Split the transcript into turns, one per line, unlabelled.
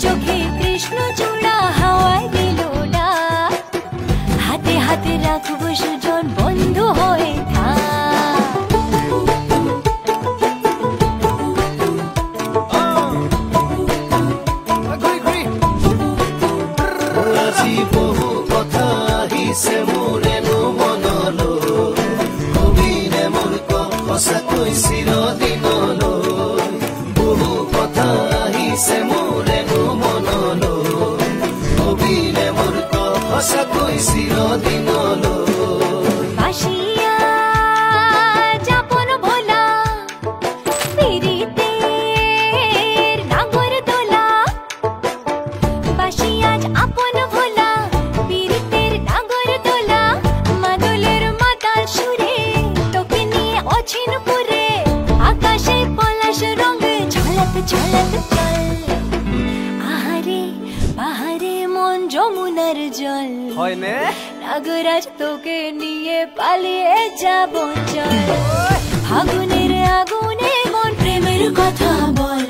চোখে কৃষ্ণ চূড়া হাওয়ায় দিল না, হাতে হাতে রাখবো সুজন বন্ধু হয়ে
বহু কথা আহিছে মোৰেনো মনলৈ, কবিৰে মোৰ সঁচাকৈ চিৰদিনলৈ। বহু কথা আহিছে মোৰেনো মনলৈ, কবিৰে মোৰ সঁচাকৈ চিৰদিনলৈ। যমুনার জল নাগরাজ তোকে নিয়ে পালিয়ে যাব চল, ফাগুনের আগুনে মন প্রেমের কথা বল।